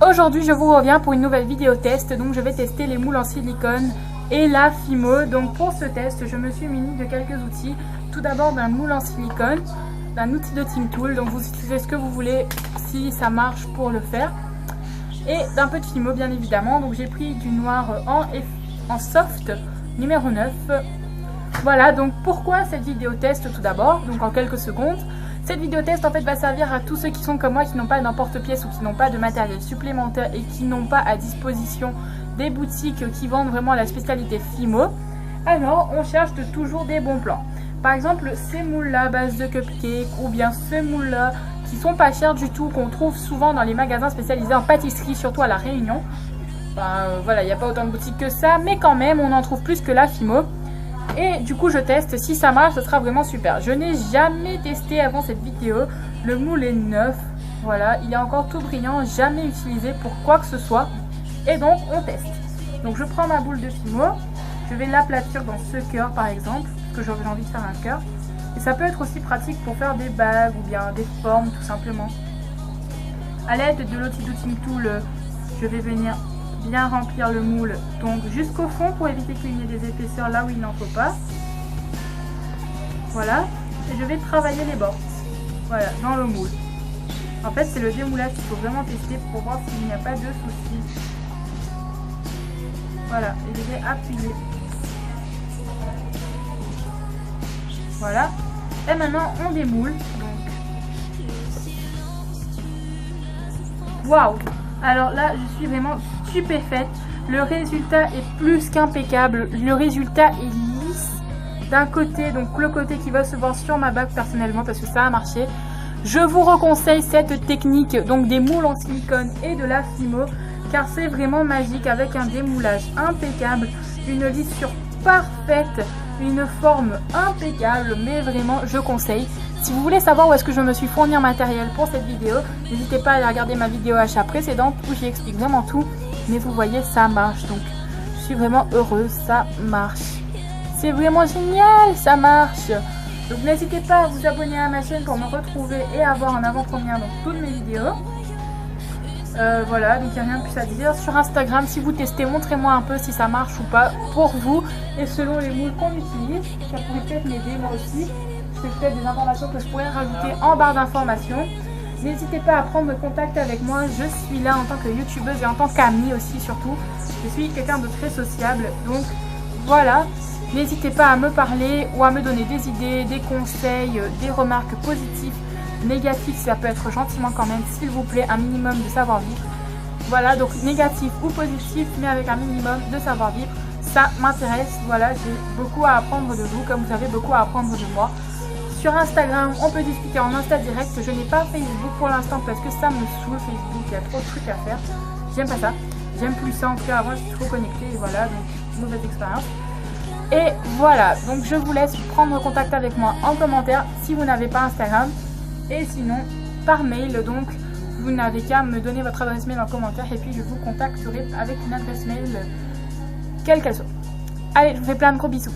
Aujourd'hui je vous reviens pour une nouvelle vidéo test. Donc je vais tester les moules en silicone et la Fimo. Donc pour ce test je me suis munie de quelques outils. Tout d'abord d'un moule en silicone, d'un outil de Team Tool. Donc vous utilisez ce que vous voulez si ça marche pour le faire. Et d'un peu de Fimo bien évidemment. Donc j'ai pris du noir en soft numéro 9. Voilà, donc pourquoi cette vidéo test tout d'abord? Donc en quelques secondes. Cette vidéo test en fait va servir à tous ceux qui sont comme moi, qui n'ont pas d'emporte-pièce ou qui n'ont pas de matériel supplémentaire et qui n'ont pas à disposition des boutiques qui vendent vraiment la spécialité Fimo. Alors on cherche toujours des bons plans. Par exemple ces moules là à base de cupcake ou bien ces moules là qui sont pas chers du tout, qu'on trouve souvent dans les magasins spécialisés en pâtisserie, surtout à La Réunion. Voilà, il n'y a pas autant de boutiques que ça, mais quand même on en trouve plus que la Fimo. Et du coup je teste, si ça marche ce sera vraiment super. Je n'ai jamais testé avant cette vidéo. Le moule est neuf, voilà, il est encore tout brillant, jamais utilisé pour quoi que ce soit. Et donc on teste. Donc je prends ma boule de Fimo, je vais l'aplatir dans ce cœur par exemple, parce que j'ai envie de faire un cœur. Et ça peut être aussi pratique pour faire des bagues ou bien des formes tout simplement. A l'aide de l'outil de Team Tool, je vais venir bien remplir le moule donc jusqu'au fond pour éviter qu'il y ait des épaisseurs là où il n'en faut pas. Voilà, et je vais travailler les bords, voilà, dans le moule. En fait c'est le démoulage qu'il faut vraiment tester pour voir s'il n'y a pas de soucis. Voilà, et je vais appuyer. Voilà, et maintenant on démoule. Waouh! Alors là je suis vraiment stupéfaite, le résultat est plus qu'impeccable, le résultat est lisse d'un côté, donc le côté qui va se voir sur ma bague personnellement parce que ça a marché. Je vous reconseille cette technique donc des moules en silicone et de la Fimo car c'est vraiment magique avec un démoulage impeccable, une lissure parfaite, une forme impeccable, mais vraiment je conseille. Si vous voulez savoir où est-ce que je me suis fourni en matériel pour cette vidéo, n'hésitez pas à aller regarder ma vidéo achat précédente où j'y explique vraiment tout. Mais vous voyez, ça marche. Donc, je suis vraiment heureuse, ça marche. C'est vraiment génial, ça marche. Donc, n'hésitez pas à vous abonner à ma chaîne pour me retrouver et avoir en avant-première dans toutes mes vidéos. Voilà, donc il n'y a rien de plus à dire. Sur Instagram, si vous testez, montrez-moi un peu si ça marche ou pas pour vous. Et selon les moules qu'on utilise, ça pourrait peut-être m'aider moi aussi. C'est peut-être des informations que je pourrais rajouter en barre d'informations. N'hésitez pas à prendre contact avec moi, je suis là en tant que youtubeuse et en tant qu'amie aussi surtout. Je suis quelqu'un de très sociable, donc voilà. N'hésitez pas à me parler ou à me donner des idées, des conseils, des remarques positives, négatives, ça peut être gentiment quand même, s'il vous plaît, un minimum de savoir-vivre. Voilà, donc négatif ou positif, mais avec un minimum de savoir-vivre, ça m'intéresse. Voilà, j'ai beaucoup à apprendre de vous, comme vous avez beaucoup à apprendre de moi. Sur Instagram, on peut discuter en Insta direct. Je n'ai pas Facebook pour l'instant parce que ça me saoule Facebook, il y a trop de trucs à faire. J'aime pas ça. J'aime plus ça en tout cas. Avant j'étais trop connectée et voilà, donc mauvaise expérience. Et voilà, donc je vous laisse prendre contact avec moi en commentaire si vous n'avez pas Instagram. Et sinon, par mail, donc vous n'avez qu'à me donner votre adresse mail en commentaire et puis je vous contacterai avec une adresse mail, quelle qu'elle soit. Allez, je vous fais plein de gros bisous.